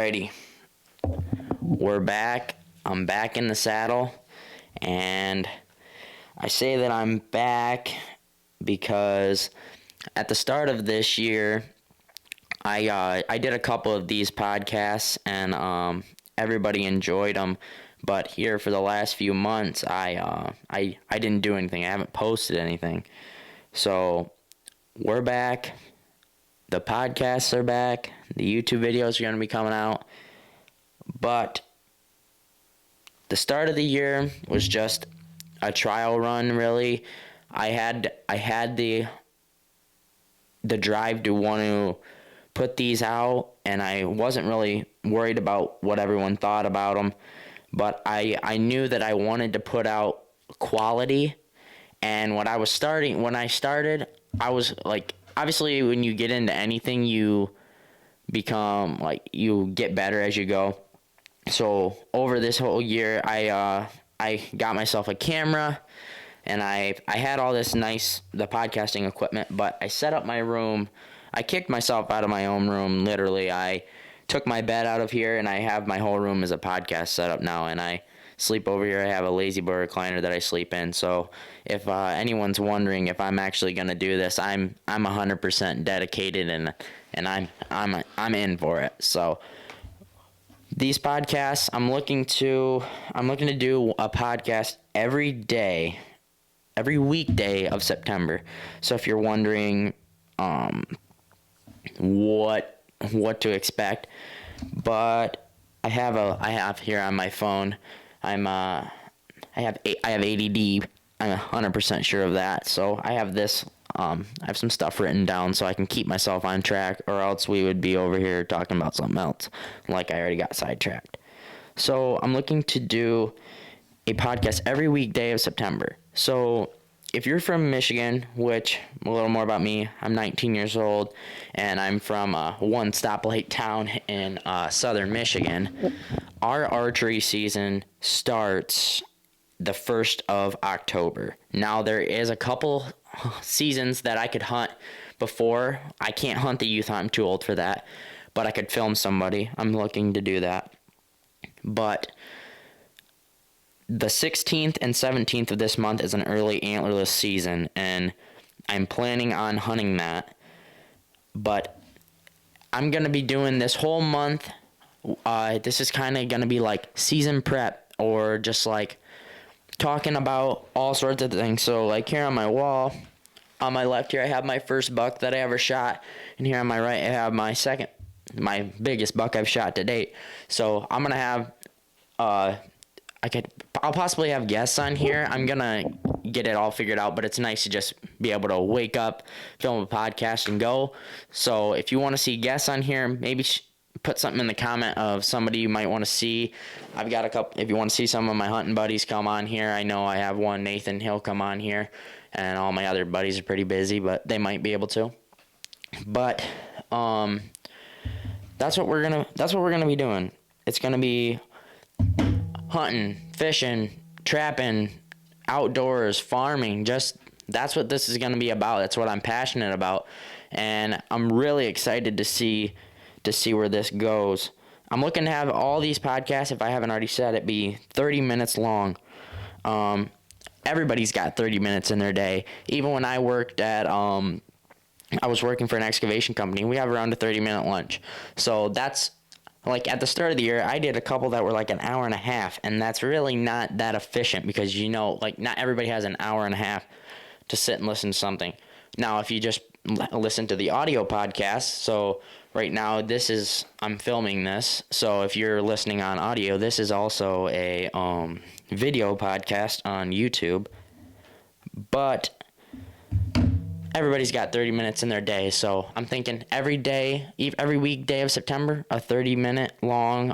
Alrighty, we're back. I'm back in the saddle, and I say that I'm back because at the start of this year, I did a couple of these podcasts, and everybody enjoyed them. But here for the last few months, I didn't do anything. I haven't posted anything. So we're back. The podcasts are back. The YouTube videos are going to be coming out. But the start of the year was just a trial run, really. I had the drive to want to put these out, and I wasn't really worried about what everyone thought about them. But I knew that I wanted to put out quality, and when I started, I was like, obviously when you get into anything, you become like, you get better as you go. So over this whole year, I got myself a camera, and I had all this the podcasting equipment, but I set up my room. I kicked myself out of my own room, literally. I took my bed out of here, and I have my whole room as a podcast setup now, and I sleep over here. I have a lazy boy recliner that I sleep in. So if anyone's wondering if I'm actually going to do this, I'm 100% dedicated, and I'm in for it. So these podcasts, I'm looking to do a podcast every weekday of September. So if you're wondering what to expect, but I have here on my phone, I have ADD. I'm 100% sure of that. So I have this. I have some stuff written down so I can keep myself on track, or else we would be over here talking about something else, like I already got sidetracked. So I'm looking to do a podcast every weekday of September. So if you're from Michigan, which, a little more about me, I'm 19 years old, and I'm from one stoplight town in southern Michigan. Our archery season starts the 1st of October. Now, there is a couple seasons that I could hunt before. I can't hunt the youth hunt. I'm too old for that. But I could film somebody. I'm looking to do that. But the 16th and 17th of this month is an early antlerless season, and I'm planning on hunting that. But I'm going to be doing this whole month. This is kind of going to be like season prep, or just like talking about all sorts of things. So like here on my wall, on my left here, I have my first buck that I ever shot, and here on my right, I have my biggest buck I've shot to date. So I'm gonna have I'll possibly have guests on here. I'm gonna get it all figured out, but it's nice to just be able to wake up, film a podcast, and go. So if you want to see guests on here, maybe put something in the comment of somebody you might want to see. I've got a couple. If you want to see some of my hunting buddies come on here, I know I have one, Nathan. He'll come on here, and all my other buddies are pretty busy, but they might be able to. But that's what we're gonna be doing. It's gonna be hunting, fishing, trapping, outdoors, farming. Just that's what this is gonna be about. That's what I'm passionate about, and I'm really excited to see where this goes. I'm looking to have all these podcasts, if I haven't already said it, be 30 minutes long. Everybody's got 30 minutes in their day. Even when I worked at, I was working for an excavation company, we have around a 30-minute lunch. So that's, like, at the start of the year, I did a couple that were like an hour and a half, and that's really not that efficient because, like, not everybody has an hour and a half to sit and listen to something. Now, if you just listen to the audio podcast, so right now I'm filming this, so if you're listening on audio, this is also a video podcast on YouTube. But everybody's got 30 minutes in their day, so I'm thinking every weekday of September, a 30-minute long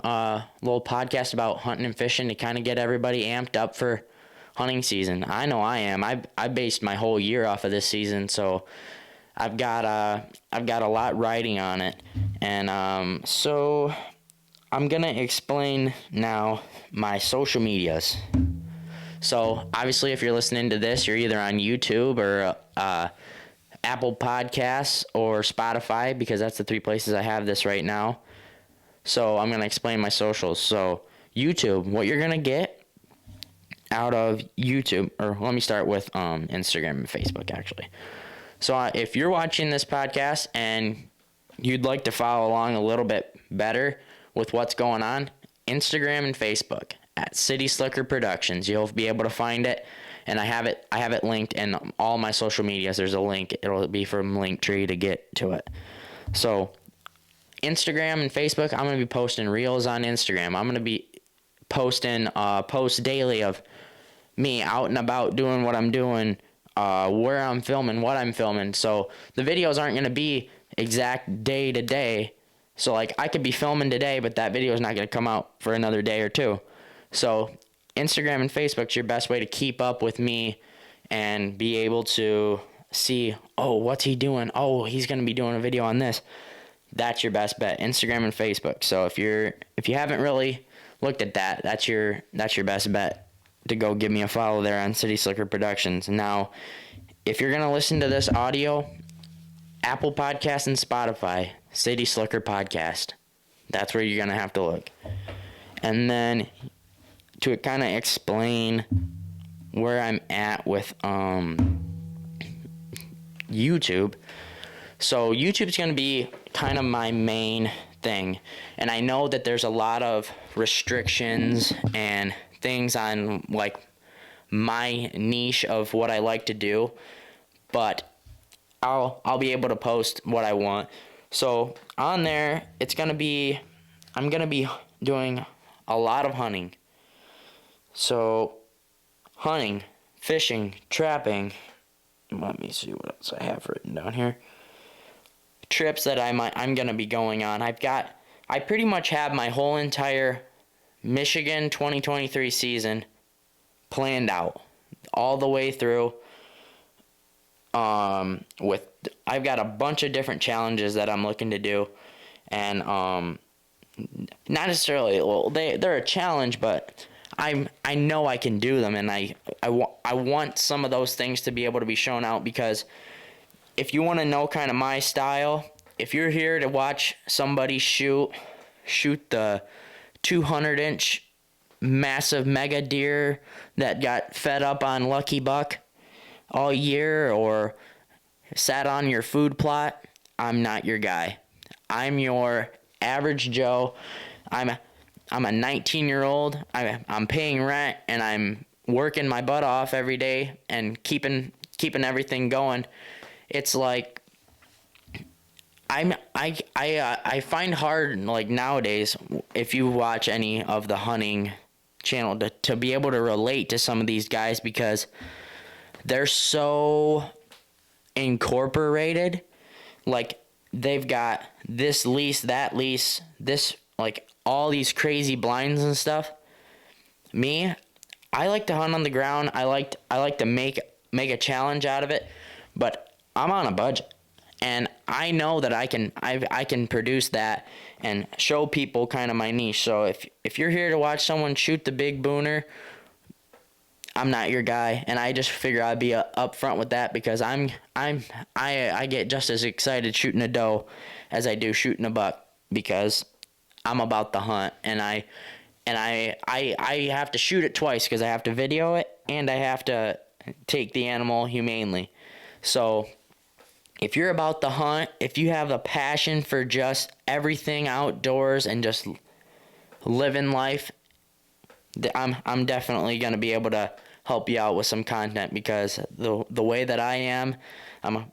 little podcast about hunting and fishing to kind of get everybody amped up for hunting season. I know I am. I based my whole year off of this season, so I've got a lot riding on it, and so I'm gonna explain now my social medias. So obviously, if you're listening to this, you're either on YouTube or Apple Podcasts or Spotify, because that's the three places I have this right now. So I'm going to explain my socials. So YouTube, what you're going to get out of YouTube, or let me start with Instagram and Facebook actually. So if you're watching this podcast and you'd like to follow along a little bit better with what's going on, Instagram and Facebook at City Slicker Productions. You'll be able to find it, and I have it linked in all my social medias. There's a link. It'll be from Linktree to get to it. So Instagram and Facebook, I'm going to be posting reels on Instagram. I'm going to be posting posts daily of me out and about doing what I'm doing, where I'm filming, what I'm filming. So the videos aren't going to be exact day to day. So like I could be filming today, but that video is not going to come out for another day or two. So Instagram and Facebook's your best way to keep up with me and be able to see, oh, what's he doing? Oh, he's going to be doing a video on this. That's your best bet, Instagram and Facebook. So if you haven't really looked at that, that's your best bet to go give me a follow there on City Slicker Productions. Now, if you're going to listen to this audio, Apple Podcasts and Spotify, City Slicker Podcast. That's where you're going to have to look. And then to kind of explain where I'm at with YouTube. So YouTube's going to be kind of my main thing. And I know that there's a lot of restrictions and things on like my niche of what I like to do, but I'll be able to post what I want. So on there, I'm gonna be doing a lot of hunting. So hunting, fishing, trapping. Let me see what else I have written down here. Trips that I'm gonna be going on. I pretty much have my whole entire Michigan 2023 season planned out all the way through. I've got a bunch of different challenges that I'm looking to do, and not necessarily, well, they're a challenge, but I know I can do them, and I want some of those things to be able to be shown out, because if you want to know kind of my style, if you're here to watch somebody shoot the 200-inch massive mega deer that got fed up on Lucky Buck all year or sat on your food plot, I'm not your guy. I'm your average Joe. I'm a 19-year-old. I'm paying rent and I'm working my butt off every day and keeping everything going. It's like I find hard, like nowadays, if you watch any of the hunting channel, to be able to relate to some of these guys, because they're so incorporated. Like they've got this lease, that lease, this, like all these crazy blinds and stuff. Me, I like to hunt on the ground. I like to make a challenge out of it, but I'm on a budget, and I know that I can produce that and show people kind of my niche. So if you're here to watch someone shoot the big booner, I'm not your guy, and I just figure I'd be upfront with that, because I get just as excited shooting a doe as I do shooting a buck, because I'm about the hunt, and I have to shoot it twice, because I have to video it and I have to take the animal humanely. So if you're about the hunt, if you have a passion for just everything outdoors and just living life, I'm definitely going to be able to help you out with some content, because the way that I am,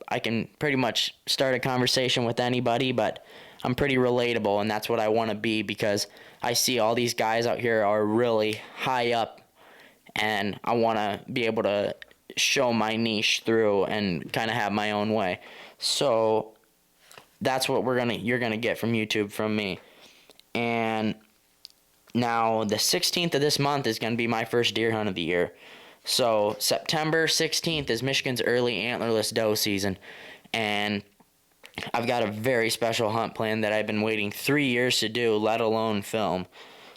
I can pretty much start a conversation with anybody, but I'm pretty relatable, and that's what I want to be, because I see all these guys out here are really high up, and I want to be able to show my niche through and kind of have my own way. So that's what you're gonna get from YouTube from me. And now the 16th of this month is gonna be my first deer hunt of the year. So September 16th is Michigan's early antlerless doe season, and I've got a very special hunt plan that I've been waiting 3 years to do, let alone film.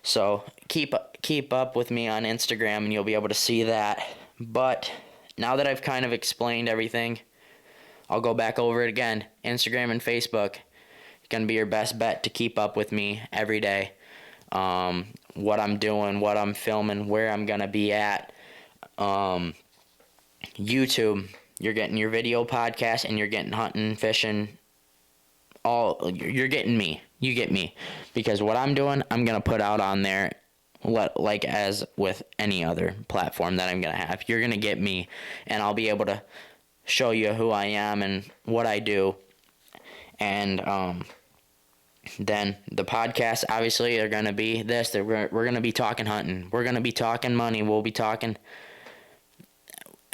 So keep up with me on Instagram, and you'll be able to see that. But now that I've kind of explained everything, I'll go back over it again. Instagram and Facebook. going to be your best bet to keep up with me every day. What I'm doing, what I'm filming, where I'm going to be at. YouTube, you're getting your video podcast, and you're getting hunting, fishing, you're getting me. You get me. Because what I'm doing, I'm going to put out on there, like as with any other platform that I'm going to have. You're going to get me, and I'll be able to show you who I am and what I do. And then the podcast, obviously, they're going to be this. We're going to be talking hunting. We're going to be talking money. We'll be talking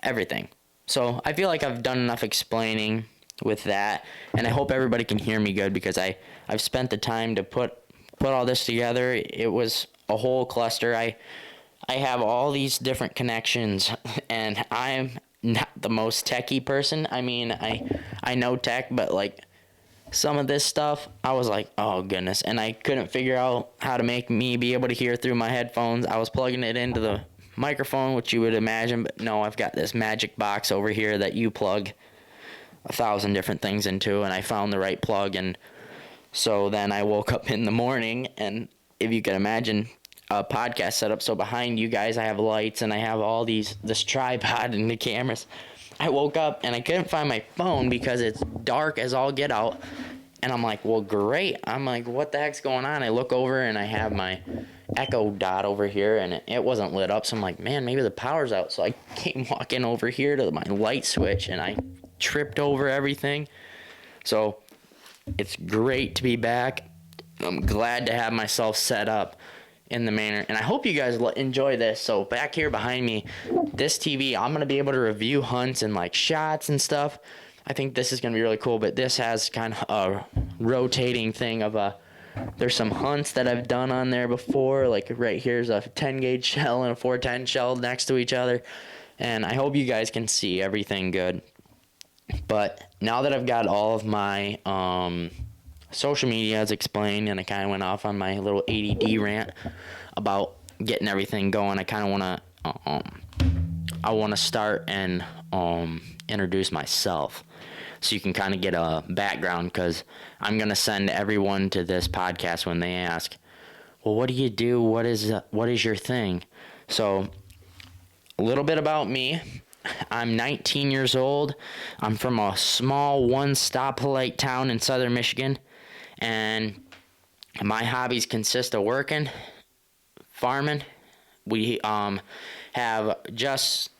everything. So I feel like I've done enough explaining with that, and I hope everybody can hear me good, because I've spent the time to put all this together. It was a whole cluster. I have all these different connections, and I'm not the most techie person. I mean, I know tech, but like some of this stuff, I was like, oh goodness, and I couldn't figure out how to make me be able to hear through my headphones. I was plugging it into the microphone, which you would imagine, but no, I've got this magic box over here that you plug 1,000 different things into, and I found the right plug. And so then I woke up in the morning, and if you can imagine a podcast setup, so behind you guys I have lights, and I have all this tripod and the cameras. I woke up and I couldn't find my phone because it's dark as all get out, and I'm like, well, great. I'm like, what the heck's going on? I look over and I have my Echo Dot over here, and it wasn't lit up, so I'm like, man, maybe the power's out. So I came walking over here to my light switch, and I tripped over everything. So it's great to be back. I'm glad to have myself set up in the manner, and I hope you guys enjoy this. So back here behind me, this TV, I'm going to be able to review hunts and like shots and stuff. I think this is going to be really cool, but this has kind of a rotating thing of there's some hunts that I've done on there before. Like right here's a 10 gauge shell and a 410 shell next to each other, and I hope you guys can see everything good. But now that I've got all of my social media as explained, and I kind of went off on my little ADD rant about getting everything going, I kind of want to start and introduce myself, so you can kind of get a background, because I'm going to send everyone to this podcast when they ask, well, what do you do? What is your thing? So a little bit about me. I'm 19 years old. I'm from a small one-stoplight town in southern Michigan, and my hobbies consist of working, farming. We have just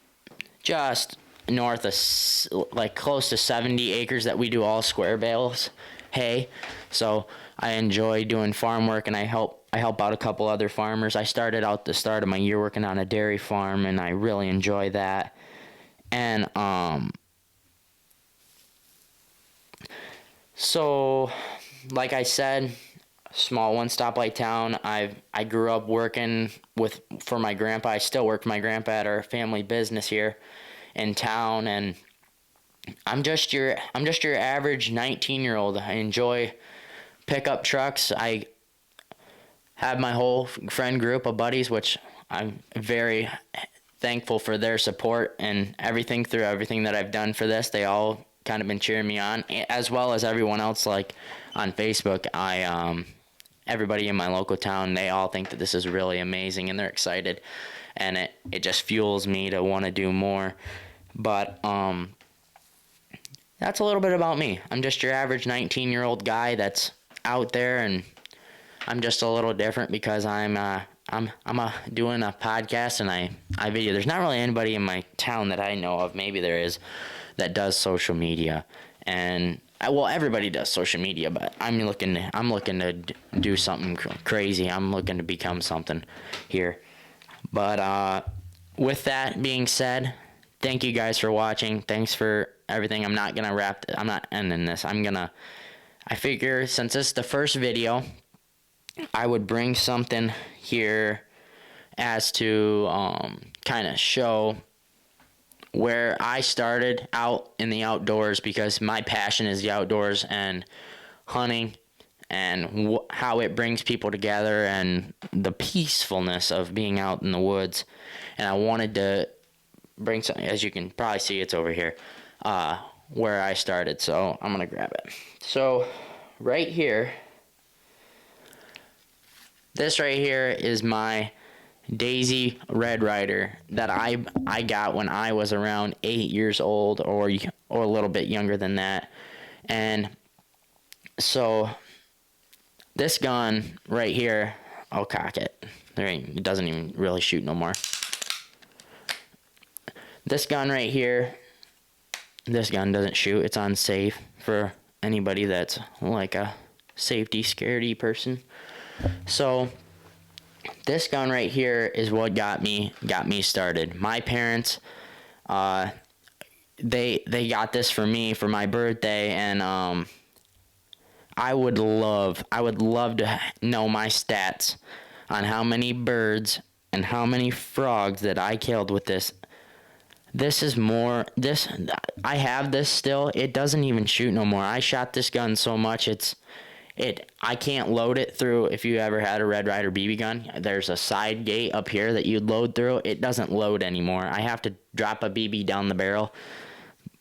north of like close to 70 acres that we do all square bales hay. So I enjoy doing farm work, and I help out a couple other farmers. I started out the start of my year working on a dairy farm, and I really enjoy that. And so like I said, small one stoplight town. I grew up working for my grandpa. I still work for my grandpa at our family business here in town, and I'm just your average 19-year-old. I enjoy pickup trucks. I have my whole friend group of buddies, which I'm very thankful for their support and everything through everything that I've done for this. They all kind of been cheering me on, as well as everyone else, like on Facebook. Everybody in my local town, they all think that this is really amazing, and they're excited, and it just fuels me to want to do more. But that's a little bit about me. I'm just your average 19-year-old guy that's out there, and I'm just a little different because I'm doing a podcast, and I video. There's not really anybody in my town that I know of. Maybe there is, that does social media, and everybody does social media, but I'm looking to do something crazy. I'm looking to become something here. But with that being said, thank you guys for watching. Thanks for everything. I'm not ending this. I figure since this is the first video, I would bring something here as to kind of show where I started out in the outdoors, because my passion is the outdoors and hunting, and how it brings people together and the peacefulness of being out in the woods. And I wanted to bring something, as you can probably see, it's over here, where I started. So I'm going to grab it. So right here, this right here is my Daisy Red Ryder that I got when I was around 8 years old, or a little bit younger than that. And so this gun right here, I'll cock it. It doesn't even really shoot no more. This gun right here, this gun doesn't shoot. It's unsafe for anybody that's like a safety scaredy person. So this gun right here is what got me started. My parents, they got this for me for my birthday, and I would love to know my stats on how many birds and how many frogs that I killed with this. I have this still. It doesn't even shoot no more. I shot this gun so much I can't load it through. If you ever had a Red Ryder BB gun, there's a side gate up here that you'd load through. It doesn't load anymore. I have to drop a BB down the barrel.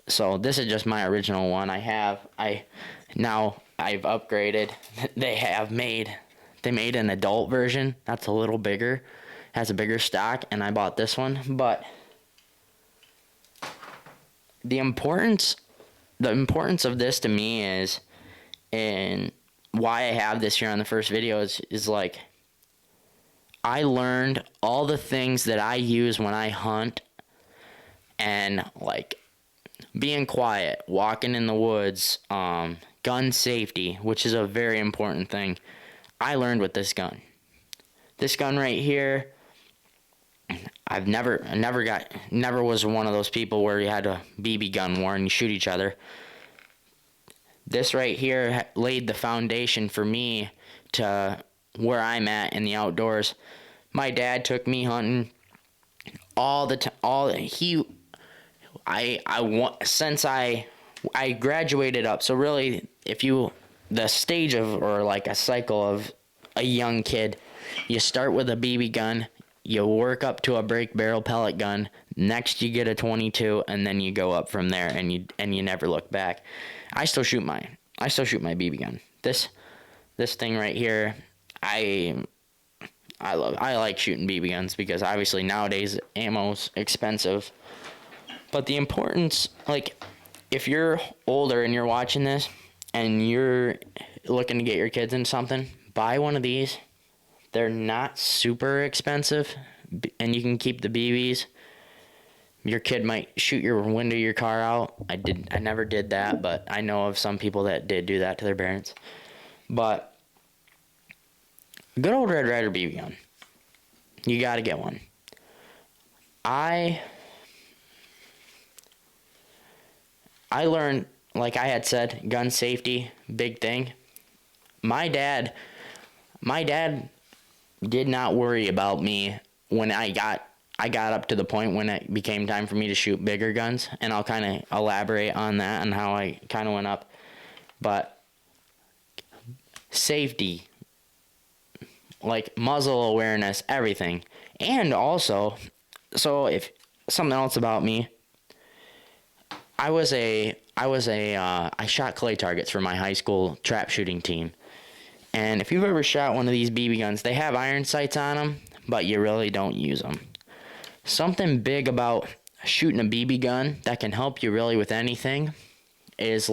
So this is just my original one. Now I've upgraded. They made an adult version that's a little bigger, has a bigger stock, and I bought this one. But the importance of this to me is, and why I have this here on the first video is like, I learned all the things that I use when I hunt, and like being quiet, walking in the woods, gun safety, which is a very important thing, I learned with this gun. This gun right here, I've never was one of those people where you had a BB gun war and you shoot each other. This right here laid the foundation for me to where I'm at in the outdoors. My dad took me hunting all the time. Since I graduated up. So really, the stage of, or like a cycle of a young kid, you start with a BB gun, you work up to a break barrel pellet gun, next you get a 22, and then you go up from there, and you never look back. I still shoot my BB gun. This thing right here, I like shooting BB guns because obviously nowadays ammo's expensive. But the importance, like, if you're older and you're watching this and you're looking to get your kids into something, buy one of these. They're not super expensive, and you can keep the BBs. Your kid might shoot your window of your car out. I never did that, but I know of some people that did do that to their parents. But good old Red Ryder BB gun. You got to get one. I learned, like I had said, gun safety, big thing. My dad did not worry about me when I got up to the point when it became time for me to shoot bigger guns, and I'll kind of elaborate on that and how I kind of went up. But safety, like muzzle awareness, everything. And also, so if something else about me, I shot clay targets for my high school trap shooting team. And if you've ever shot one of these BB guns, they have iron sights on them, but you really don't use them. Something big about shooting a BB gun that can help you really with anything is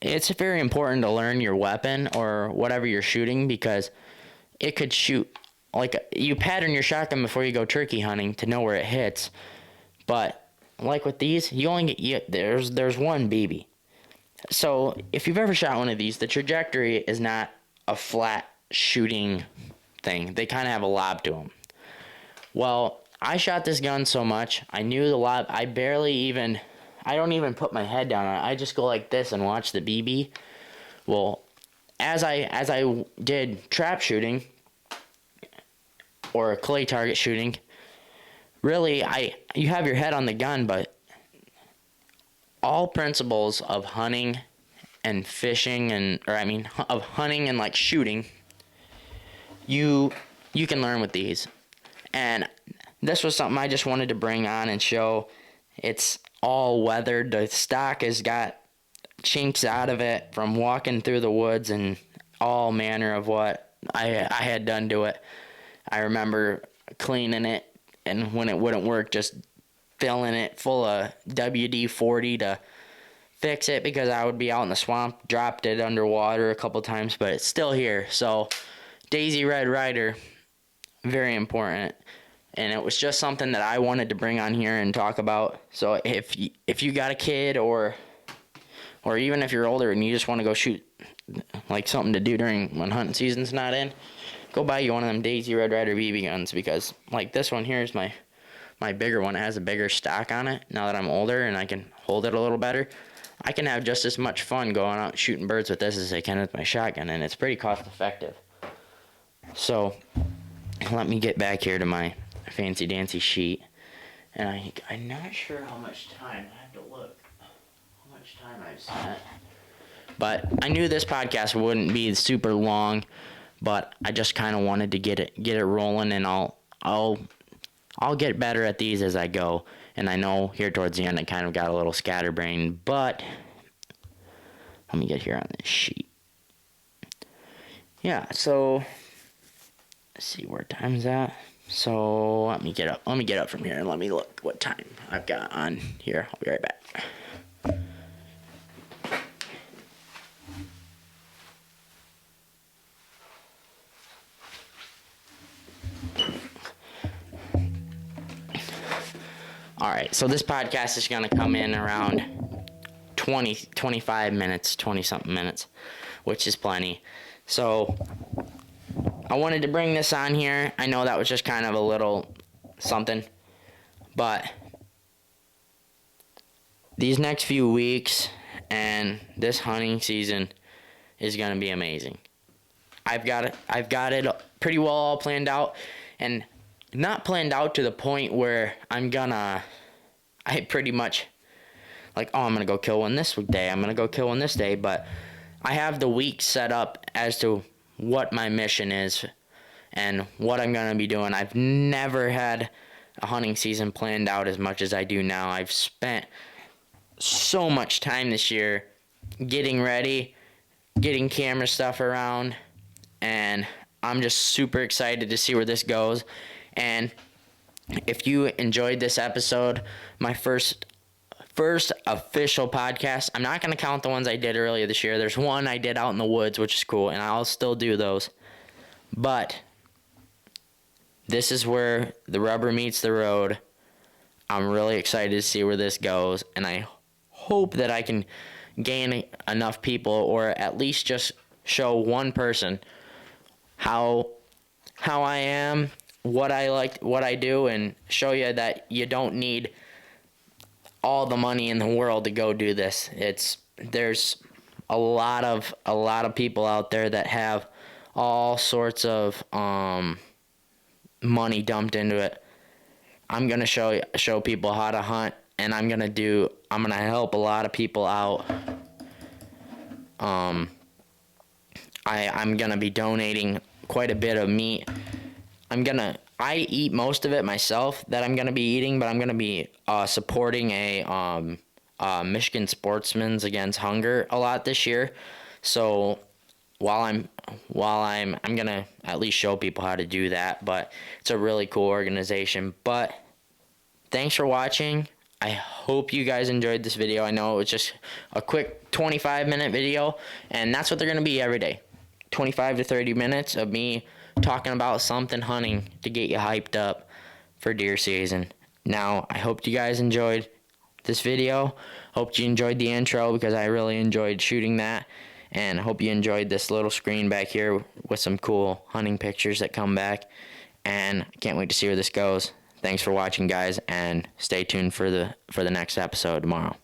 it's very important to learn your weapon or whatever you're shooting, because it could shoot, like, you pattern your shotgun before you go turkey hunting to know where it hits. But like with these, you only get, there's one BB. So if you've ever shot one of these, the trajectory is not a flat shooting thing. They kind of have a lob to them. Well, I shot this gun so much, I knew the lob. I don't even put my head down on it. I just go like this and watch the BB. Well, as I did trap shooting or clay target shooting, really, you have your head on the gun, but all principles of hunting and fishing of hunting and like shooting, you can learn with these. And this was something I just wanted to bring on and show. It's all weathered. The stock has got chinks out of it from walking through the woods and all manner of what I had done to it. I remember cleaning it, and when it wouldn't work, just filling it full of WD-40 to fix it, because I would be out in the swamp, dropped it underwater a couple times, but it's still here. So Daisy Red Ryder, very important, and it was just something that I wanted to bring on here and talk about. So if you got a kid, or even if you're older and you just want to go shoot, like something to do when hunting season's not in, go buy you one of them Daisy Red Ryder BB guns, because like this one here is my bigger one. It has a bigger stock on it. Now that I'm older and I can hold it a little better, I can have just as much fun going out shooting birds with this as I can with my shotgun, and it's pretty cost effective. So let me get back here to my fancy dancy sheet, and I'm not sure how much time, I have to look how much time I've spent, but I knew this podcast wouldn't be super long, but I just kind of wanted to get it rolling, and I'll get better at these as I go. And I know here towards the end I kind of got a little scatterbrained, but let me get here on this sheet. Yeah, so let's see where time's at. So let me get up from here and let me look what time I've got on here. I'll be right back. All right, so this podcast is going to come in around 25 minutes, 20-something minutes, which is plenty. So I wanted to bring this on here. I know that was just kind of a little something, but these next few weeks and this hunting season is going to be amazing. I've got it pretty well all planned out, and not planned out to the point where I pretty much like, oh, I'm going to go kill one this day, I'm going to go kill one this day, but I have the week set up as to what my mission is and what I'm going to be doing. I've never had a hunting season planned out as much as I do now. I've spent so much time this year getting ready, getting camera stuff around, and I'm just super excited to see where this goes. And if you enjoyed this episode, my first official podcast, I'm not going to count the ones I did earlier this year. There's one I did out in the woods, which is cool, and I'll still do those. But this is where the rubber meets the road. I'm really excited to see where this goes, and I hope that I can gain enough people, or at least just show one person how I am, what I like, what I do, and show you that you don't need all the money in the world to go do this. There's a lot of people out there that have all sorts of money dumped into it. I'm gonna show people how to hunt, and I'm gonna help a lot of people out. I'm gonna be donating quite a bit of meat. I eat most of it myself that I'm gonna be eating, but I'm gonna be supporting a Michigan Sportsmen's Against Hunger a lot this year. So while I'm gonna at least show people how to do that, but it's a really cool organization. But thanks for watching. I hope you guys enjoyed this video. I know it was just a quick 25-minute video, and that's what they're gonna be every day. 25 to 30 minutes of me talking about something hunting to get you hyped up for deer season. Now, I hope you guys enjoyed this video. Hope you enjoyed the intro, because I really enjoyed shooting that. And I hope you enjoyed this little screen back here with some cool hunting pictures that come back. And I can't wait to see where this goes. Thanks for watching, guys, and stay tuned for the next episode tomorrow.